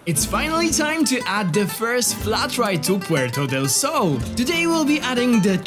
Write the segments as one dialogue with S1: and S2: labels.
S1: It's finally time to add the first flat ride to Puerto del Sol. Today we'll be adding the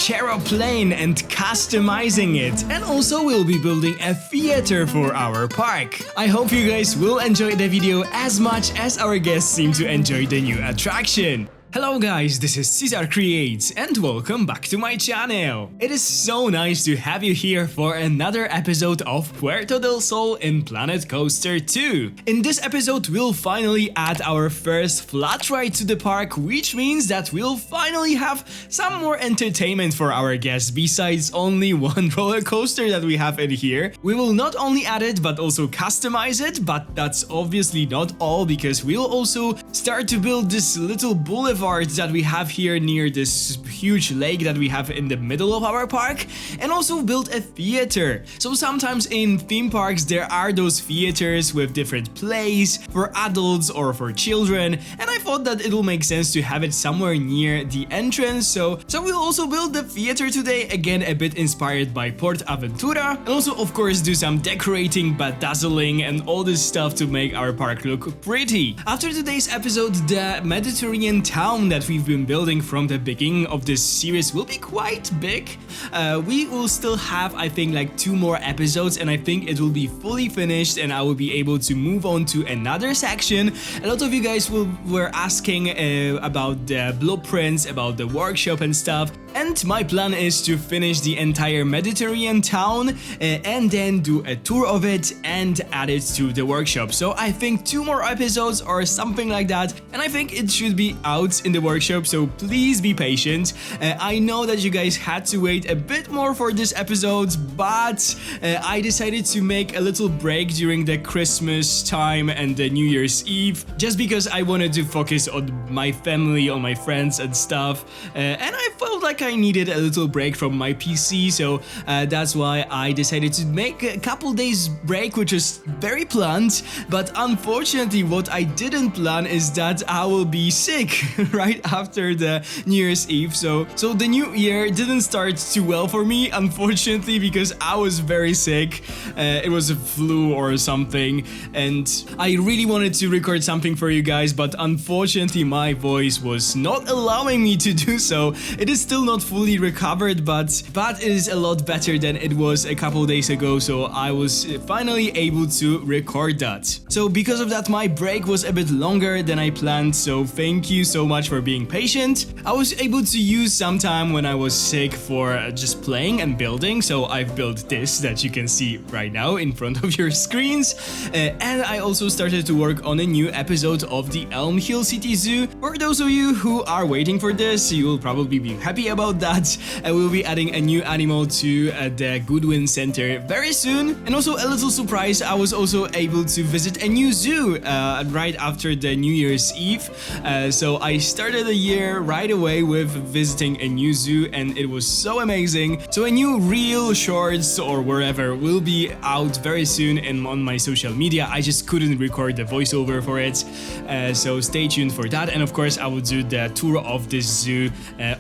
S1: Plane and customizing it, and also we'll be building a theater for our park. I hope you guys will enjoy the video as much as our guests seem to enjoy the new attraction. Hello guys, this is Cesar Creates and welcome back to my channel. It is so nice to have you here for another episode of Puerto del Sol in Planet Coaster 2. In this episode we'll finally add our first flat ride to the park, which means that we'll finally have some more entertainment for our guests besides only one roller coaster that we have in here. We will not only add it but also customize it, but that's obviously not all because we'll also start to build this little boulevard that we have here near this huge lake that we have in the middle of our park, and also build a theater. So sometimes in theme parks there are those theaters with different plays for adults or for children, and I thought that it'll make sense to have it somewhere near the entrance, so we'll also build the theater today, again a bit inspired by Port Aventura, and also of course do some decorating, bedazzling and all this stuff to make our park look pretty. After today's episode, the Mediterranean town that we've been building from the beginning of this series will be quite big. We will still have, I think, like 2 more episodes, and I think it will be fully finished and I will be able to move on to another section. A lot of you guys were asking about the blueprints, about the workshop and stuff, and my plan is to finish the entire Mediterranean town and then do a tour of it and add it to the workshop. So I think 2 more episodes or something like that, and I think it should be out in the workshop, so please be patient. I know that you guys had to wait a bit more for this episode, but I decided to make a little break during the Christmas time and the New Year's Eve, just because I wanted to focus on my family, on my friends and stuff, and I felt like I needed a little break from my PC, so that's why I decided to make a couple days break, which is very planned. But unfortunately what I didn't plan is that I will be sick right after the New Year's Eve, so the new year didn't start too well for me, unfortunately, because I was very sick. It was a flu or something, and I really wanted to record something for you guys, but unfortunately my voice was not allowing me to do so. It is still not fully recovered, but it is a lot better than it was a couple days ago, so I was finally able to record that. So because of that my break was a bit longer than I planned, so thank you so much for being patient. I was able to use some time when I was sick for just playing and building, so I've built this that you can see right now in front of your screens, and I also started to work on a new episode of the Elm Hill City Zoo. For those of you who are waiting for this, you will probably be happy about that. We'll be adding a new animal to the Goodwin Center very soon, and also a little surprise, I was also able to visit a new zoo right after the New Year's Eve, so I started the year right away with visiting a new zoo, and it was so amazing. So a new reel, shorts or wherever will be out very soon and on my social media. I just couldn't record the voiceover for it, so stay tuned for that. And of course I will do the tour of this zoo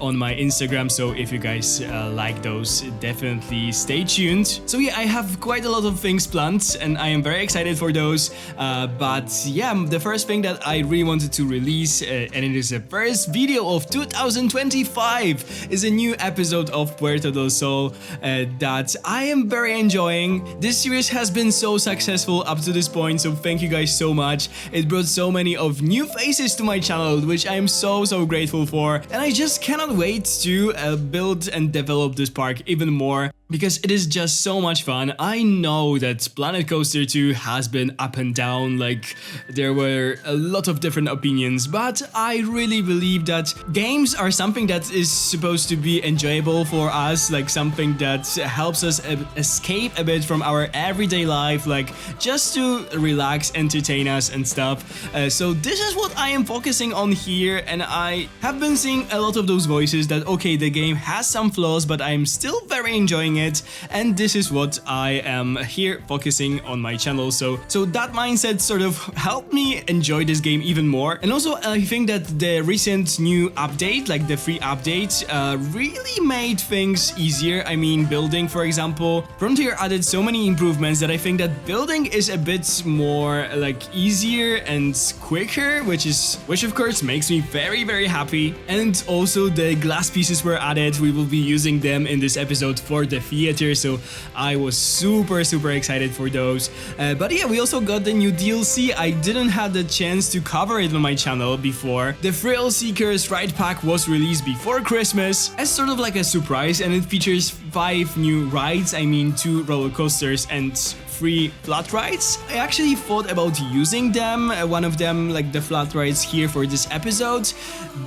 S1: on my Instagram, so if you guys like those, definitely stay tuned. So yeah, I have quite a lot of things planned and I am very excited for those, but yeah, the first thing that I really wanted to release, and it is the first video of 2025, is a new episode of Puerto del Sol that I am very enjoying. This series has been so successful up to this point, so thank you guys so much. It brought so many of new faces to my channel, which I am so grateful for, and I just cannot wait to build and develop this park even more, because it is just so much fun. I know that Planet Coaster 2 has been up and down, like there were a lot of different opinions, but I really believe that games are something that is supposed to be enjoyable for us, like something that helps us escape a bit from our everyday life, like just to relax, entertain us and stuff. So this is what I am focusing on here, and I have been seeing a lot of those voices that okay, the game has some flaws, but I'm still very enjoying it. it, and this is what I am here focusing on my channel. So that mindset sort of helped me enjoy this game even more. And also I think that the recent new update, like the free update, really made things easier. I mean, building, for example, Frontier added so many improvements that I think that building is a bit more like easier and quicker, which of course makes me very happy. And also the glass pieces were added. We will be using them in this episode for the theater, so I was super excited for those. But yeah, we also got the new DLC. I didn't have the chance to cover it on my channel before. The Thrill Seekers Ride Pack was released before Christmas as sort of like a surprise, and it features 5 new rides. I mean, 2 roller coasters and 3 flat rides. I actually thought about using them, one of them, like the flat rides, here for this episode,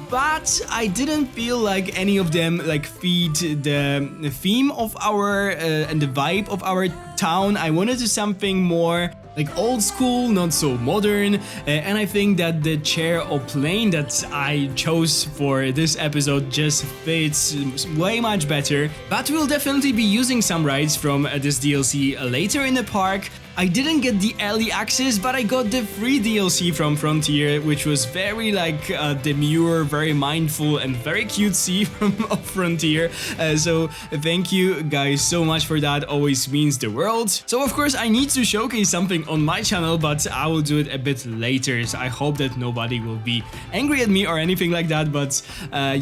S1: but I didn't feel like any of them like feed the theme of our and the vibe of our town. I wanted to something more like old school, not so modern, and I think that the chair or plane that I chose for this episode just fits way much better. But we'll definitely be using some rides from this DLC later in the park. I didn't get the early access, but I got the free DLC from Frontier, which was very like demure, very mindful, and very cutesy from Frontier. So thank you guys so much for that. Always means the world. So of course I need to showcase something on my channel, but I will do it a bit later. So I hope that nobody will be angry at me or anything like that. But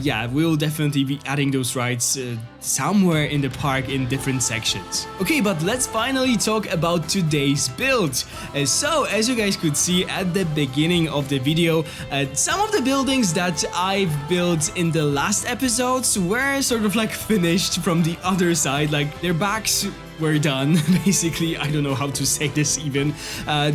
S1: yeah, we'll definitely be adding those rides somewhere in the park in different sections. Okay, but let's finally talk about today's build. So as you guys could see at the beginning of the video, some of the buildings that I've built in the last episodes were sort of like finished from the other side, like their backs were done, basically. I don't know how to say this even.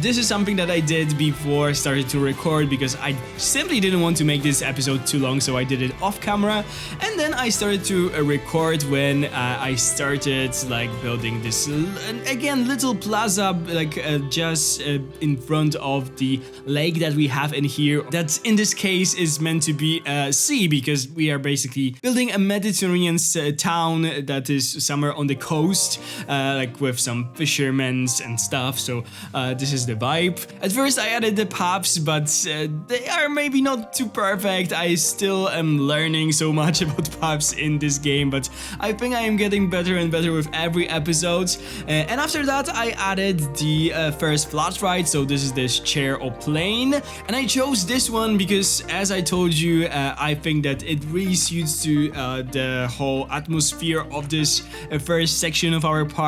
S1: This is something that I did before I started to record because I simply didn't want to make this episode too long, so I did it off camera. And then I started to record when I started like building this again little plaza, like just in front of the lake that we have in here. That in this case is meant to be a sea, because we are basically building a Mediterranean town that is somewhere on the coast. Like with some fishermen and stuff, so this is the vibe. At first I added the paths, but they are maybe not too perfect. I still am learning so much about paths in this game, but I think I am getting better and better with every episode. And after that I added the first flat ride, so this is this chair or plane, and I chose this one because, as I told you, I think that it really suits to the whole atmosphere of this first section of our park.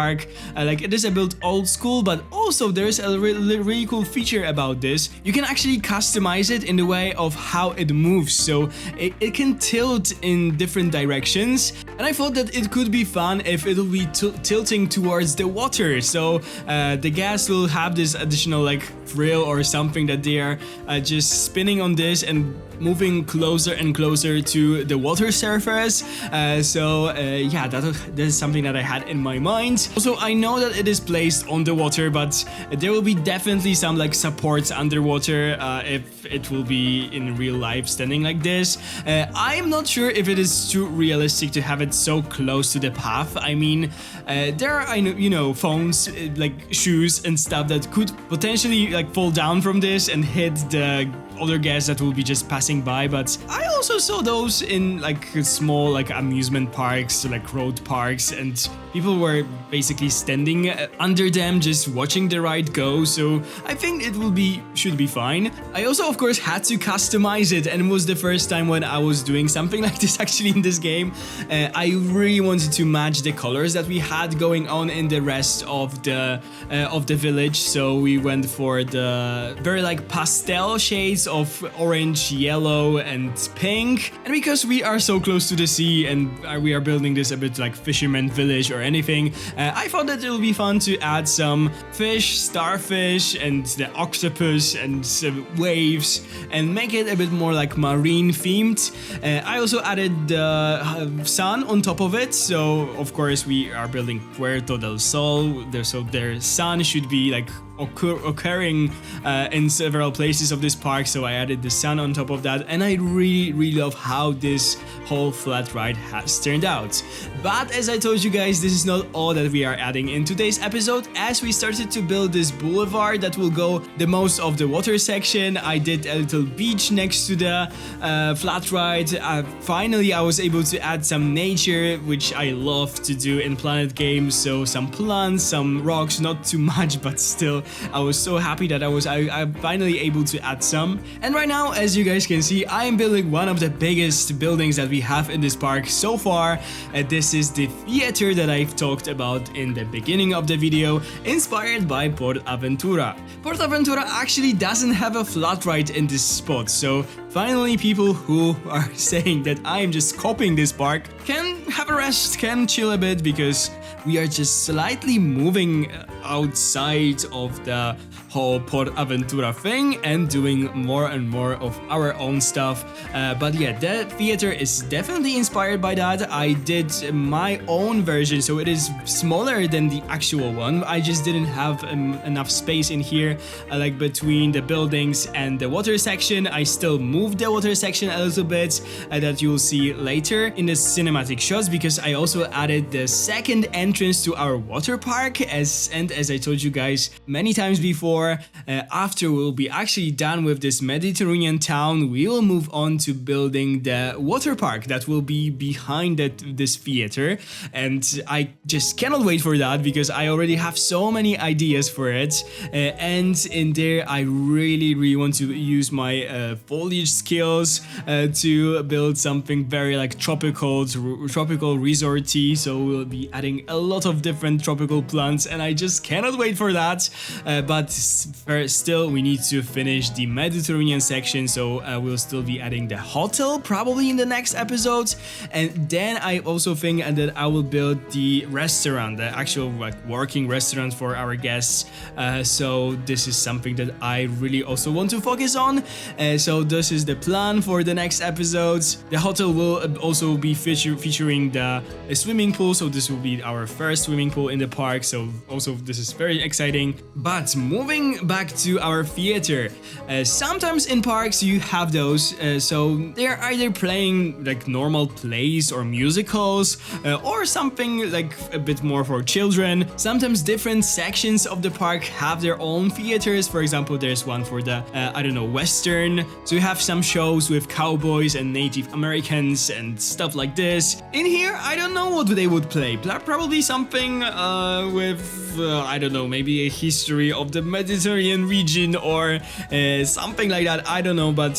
S1: Like it is a bit old school, but also there's a really cool feature about this. You can actually customize it in the way of how it moves, so it can tilt in different directions, and I thought that it could be fun if it will be tilting towards the water, so the gas will have this additional like thrill or something, that they are just spinning on this and moving closer and closer to the water surface. Yeah, that is something that I had in my mind. Also, I know that it is placed on the water, but there will be definitely some like supports underwater if it will be in real life standing like this. I'm not sure if it is too realistic to have it so close to the path. I mean, there are, you know, phones, like shoes and stuff that could potentially like fall down from this and hit the other guests that will be just passing by, but I also saw those in like small like amusement parks, like road parks, and people were basically standing under them just watching the ride go, so I think it should be fine. I also of course had to customize it, and it was the first time when I was doing something like this actually in this game. I really wanted to match the colors that we had going on in the rest of the village, so we went for the very like pastel shades of orange, yellow, and pink. And because we are so close to the sea and we are building this a bit like fisherman village or anything, I thought that it would be fun to add some fish, starfish, and the octopus and some waves, and make it a bit more like marine themed. I also added the sun on top of it, so of course we are building Puerto del Sol, so their sun should be like occurring in several places of this park, so I added the sun on top of that, and I really love how this whole flat ride has turned out. But as I told you guys, this is not all that we are adding in today's episode. As we started to build this boulevard that will go the most of the water section, I did a little beach next to the flat ride. Finally I was able to add some nature, which I love to do in Planet games, so some plants, some rocks, not too much, but still I was so happy that I'm finally able to add some. And right now, as you guys can see, I am building one of the biggest buildings that we have in this park so far. This is the theater that I've talked about in the beginning of the video, inspired by PortAventura. PortAventura actually doesn't have a flat ride in this spot, so finally people who are saying that I'm just copying this park can have a rest, can chill a bit, because we are just slightly moving outside of the whole PortAventura thing and doing more and more of our own stuff. But yeah, the theater is definitely inspired by that. I did my own version, so it is smaller than the actual one. I just didn't have enough space in here, like between the buildings and the water section. I still moved the water section a little bit, that you'll see later in the cinematic shots, because I also added the second entrance to our water park, as I told you guys many times before, after we'll be actually done with this Mediterranean town, we will move on to building the water park that will be behind this theater, and I just cannot wait for that, because I already have so many ideas for it, and in there I really want to use my foliage skills to build something very like tropical resorty, so we'll be adding a lot of different tropical plants, and I just cannot wait for that. But still we need to finish the Mediterranean section, so we'll still be adding the hotel probably in the next episode, and then I also think that I will build the restaurant, the actual like working restaurant for our guests. So this is something that I really also want to focus on. So this is the plan for the next episodes. The hotel will also be featuring the swimming pool, so this will be our first swimming pool in the park, so also this is very exciting. But moving back to our theater, sometimes in parks you have those, so they're either playing like normal plays or musicals, or something like a bit more for children. Sometimes different sections of the park have their own theaters. For example, there's one for the I don't know, Western, so you have some shows with cowboys and Native Americans and stuff like this. In here I don't know what they would play, probably something with I don't know, maybe a history of the Mediterranean region or something like that, I don't know. But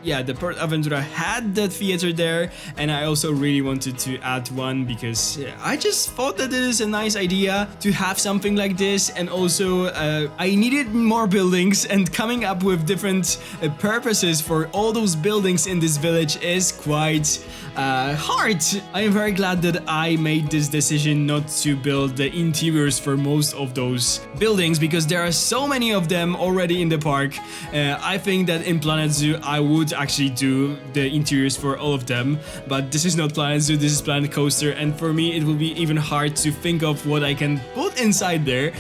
S1: yeah, the PortAventura had the theater there, and I also really wanted to add one, because I just thought that it is a nice idea to have something like this. And also I needed more buildings, and coming up with different purposes for all those buildings in this village is quite hard. I am very glad that I made this decision not to build the interiors for most of those buildings, because there are so many of them already in the park. I think that in Planet Zoo I would actually do the interiors for all of them, but this is not Planet Zoo, this is Planet Coaster, and for me it will be even hard to think of what I can put inside there.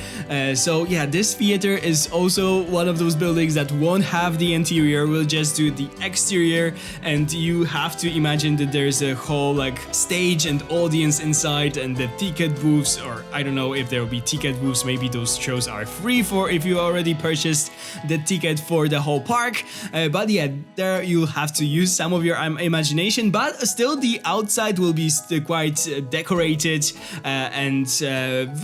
S1: So yeah, this theater is also one of those buildings that won't have the interior, we'll just do the exterior, and you have to imagine that there's a whole like stage and audience inside, and the ticket booths, or I don't know if there will be ticket booths, maybe those shows are free for if you already purchased the ticket for the whole park. But yeah, there you'll have to use some of your imagination, but still the outside will be quite decorated and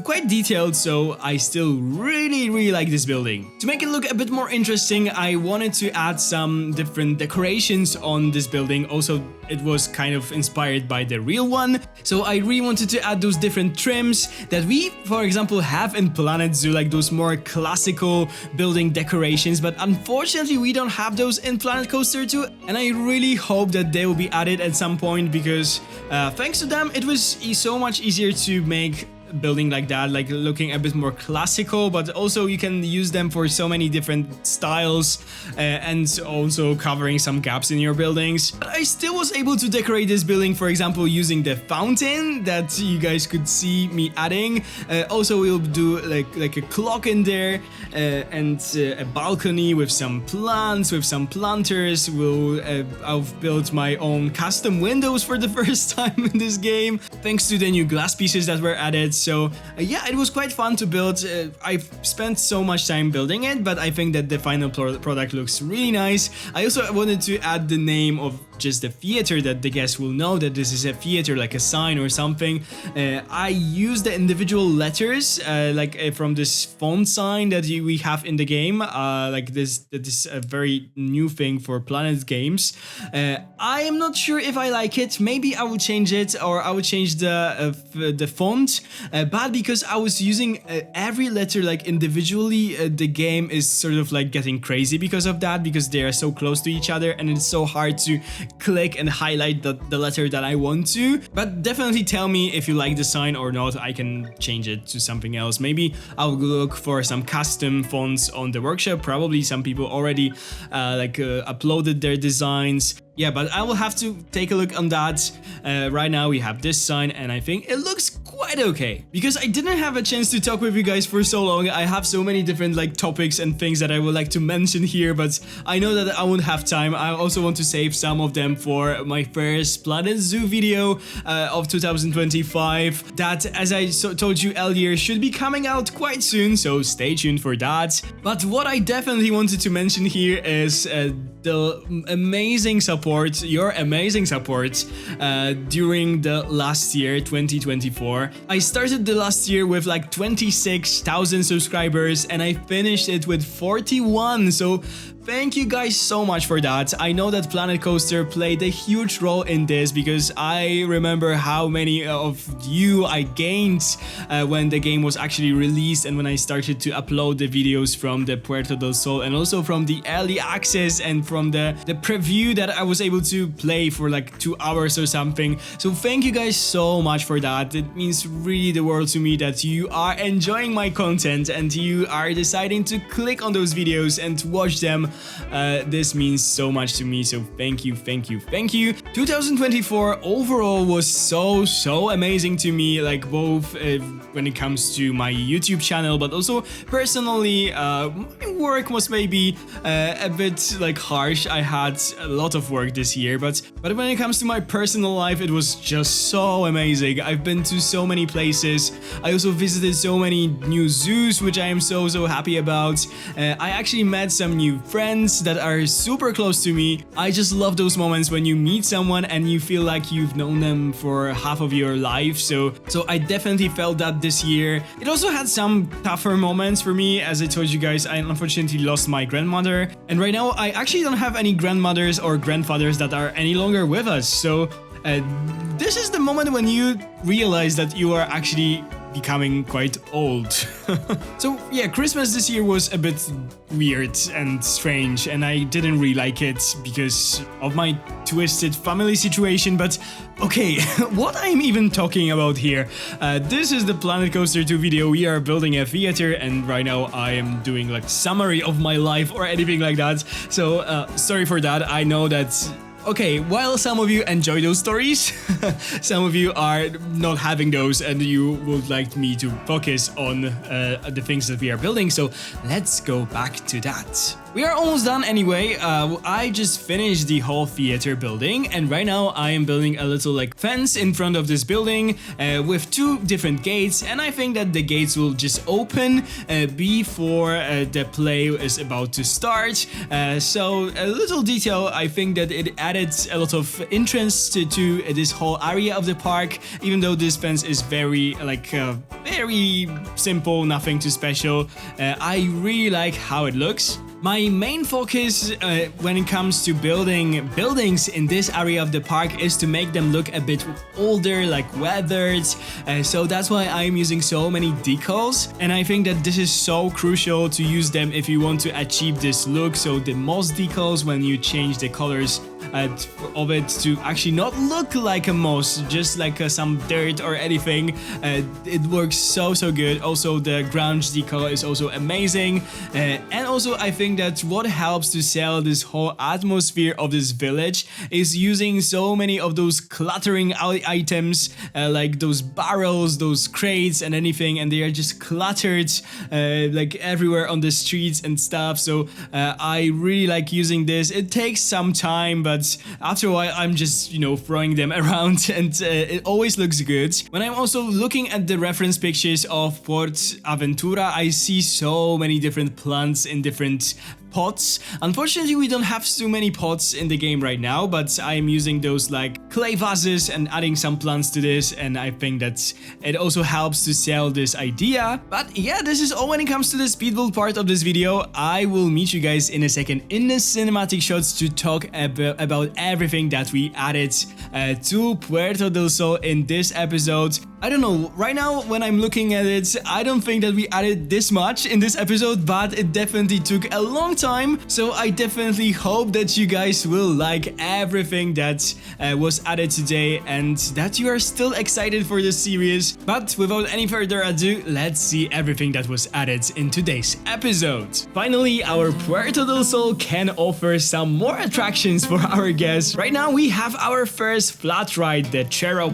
S1: quite detailed, so I still really like this building. To make it look a bit more interesting, I wanted to add some different decorations on this building. Also, it was kind of inspired by the real one, so I really wanted to add those different trims that we, for example, have in Planet Zoo, like those more classical building decorations, but unfortunately we don't have those in Planet Coaster too, and I really hope that they will be added at some point, because thanks to them it was so much easier to make building like that, like looking a bit more classical, but also you can use them for so many different styles and also covering some gaps in your buildings. But I still was able to decorate this building, for example, using the fountain that you guys could see me adding. Also, we'll do like a clock in there and a balcony with some plants, with some planters. I've built my own custom windows for the first time in this game, thanks to the new glass pieces that were added. So yeah, it was quite fun to build. I've spent so much time building it, but I think that the final product looks really nice. I also wanted to add the name of just the theater, that the guests will know that this is a theater, like a sign or something. I use the individual letters from this font sign that we have in the game, like this. That is a very new thing for Planet games. I am not sure if I like it. Maybe I will change it, or I will change the font. But because I was using every letter like individually, the game is sort of like getting crazy because of that, because they are so close to each other and it's so hard to click and highlight the letter that I want to. But definitely tell me if you like the sign or not. I can change it to something else. Maybe I'll look for some custom fonts on the workshop. Probably some people already uploaded their designs. Yeah, but I will have to take a look on that. Right now we have this sign and I think it looks quite okay. Because I didn't have a chance to talk with you guys for so long, I have so many different like topics and things that I would like to mention here, but I know that I won't have time. I also want to save some of them for my first Planet Zoo video of 2025. That, as I told you earlier, should be coming out quite soon, so stay tuned for that. But what I definitely wanted to mention here is the amazing support, your amazing support during the last year, 2024. I started the last year with like 26,000 subscribers and I finished it with 41, so thank you guys so much for that. I know that Planet Coaster played a huge role in this, because I remember how many of you I gained when the game was actually released and when I started to upload the videos from the Puerto del Sol and also from the early access and from the preview that I was able to play for like 2 hours or something. So thank you guys so much for that. It means really the world to me that you are enjoying my content and you are deciding to click on those videos and watch them. This means so much to me, so thank you, thank you, thank you. 2024 overall was so amazing to me, like both when it comes to my YouTube channel, but also personally. My work was maybe a bit like harsh. I had a lot of work this year, but when it comes to my personal life, it was just so amazing. I've been to so many places. I also visited so many new zoos, which I am so happy about. I actually met some new friends that are super close to me. I just love those moments when you meet someone and you feel like you've known them for half of your life. So I definitely felt that this year. It also had some tougher moments for me. As I told you guys, I unfortunately lost my grandmother, and right now I actually don't have any grandmothers or grandfathers that are any longer with us. So this is the moment when you realize that you are actually becoming quite old. So yeah, Christmas this year was a bit weird and strange, and I didn't really like it because of my twisted family situation, but okay, what I'm even talking about here? This is the Planet Coaster 2 video. We are building a theater, and right now I am doing like summary of my life or anything like that. So sorry for that. I know that. Okay, while some of you enjoy those stories, some of you are not having those and you would like me to focus on the things that we are building, so let's go back to that. We are almost done anyway. I just finished the whole theater building, and right now I am building a little like fence in front of this building with 2 different gates, and I think that the gates will just open before the play is about to start. So a little detail, I think that it added a lot of entrance to this whole area of the park, even though this fence is very very simple, nothing too special. I really like how it looks. My main focus when it comes to building buildings in this area of the park is to make them look a bit older, like weathered. So that's why I'm using so many decals, and I think that this is so crucial to use them if you want to achieve this look. So the moss decals, when you change the colors of it to actually not look like a moss, just like some dirt or anything. It works so good. Also, the ground decal is also amazing, and also I think that what helps to sell this whole atmosphere of this village is using so many of those cluttering items, like those barrels, those crates and anything, and they are just cluttered like everywhere on the streets and stuff. So I really like using this. It takes some time, but after a while I'm just, you know, throwing them around, and it always looks good. When I'm also looking at the reference pictures of Port Aventura, I see so many different plants in different pots. Unfortunately, we don't have so many pots in the game right now, but I'm using those like clay vases and adding some plants to this, and I think that it also helps to sell this idea. But yeah, this is all when it comes to the speed build part of this video. I will meet you guys in a second in the cinematic shots to talk about everything that we added to Puerto del Sol in this episode. I don't know, right now when I'm looking at it, I don't think that we added this much in this episode, but it definitely took a long time, so I definitely hope that you guys will like everything that was added today and that you are still excited for this series. But without any further ado, let's see everything that was added in today's episode. Finally, our Puerto del Sol can offer some more attractions for our guests. Right now we have our first flat ride, the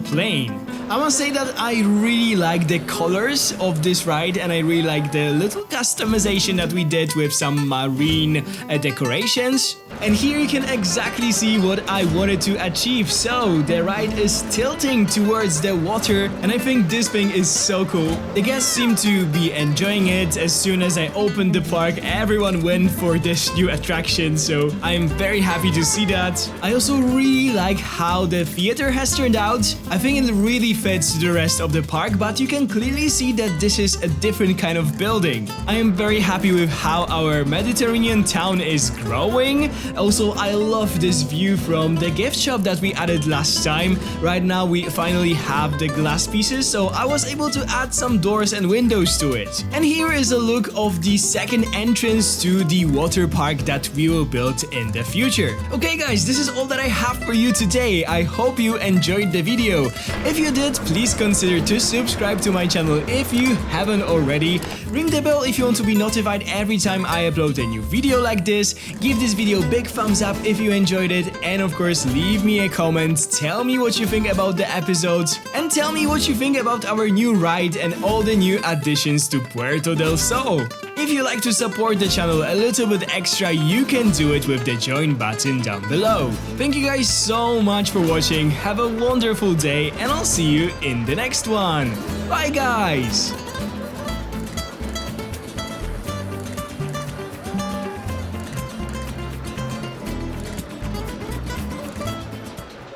S1: Plane. I must say that I really like the colors of this ride, and I really like the little customization that we did with some marine decorations. And here you can exactly see what I wanted to achieve. So the ride is tilting towards the water, and I think this thing is so cool. The guests seem to be enjoying it. As soon as I opened the park, everyone went for this new attraction, so I'm very happy to see that. I also really like how the theater has turned out. I think it really fits the rest of the park, but you can clearly see that this is a different kind of building. I am very happy with how our Mediterranean town is growing. Also, I love this view from the gift shop that we added last time. Right now we finally have the glass pieces, so I was able to add some doors and windows to it. And here is a look of the second entrance to the water park that we will build in the future. Okay guys, this is all that I have for you today. I hope you enjoyed the video. If you did, please consider to subscribe to my channel if you haven't already. Ring the bell if you want to be notified every time I upload a new video like this. Give this video a big thumbs up if you enjoyed it, and of course leave me a comment. Tell me what you think about the episodes, and tell me what you think about our new ride and all the new additions to Puerto del Sol. If you like to support the channel a little bit extra, you can do it with the join button down below. Thank you guys so much for watching. Have a wonderful day, and I'll see you in the next one. Bye guys!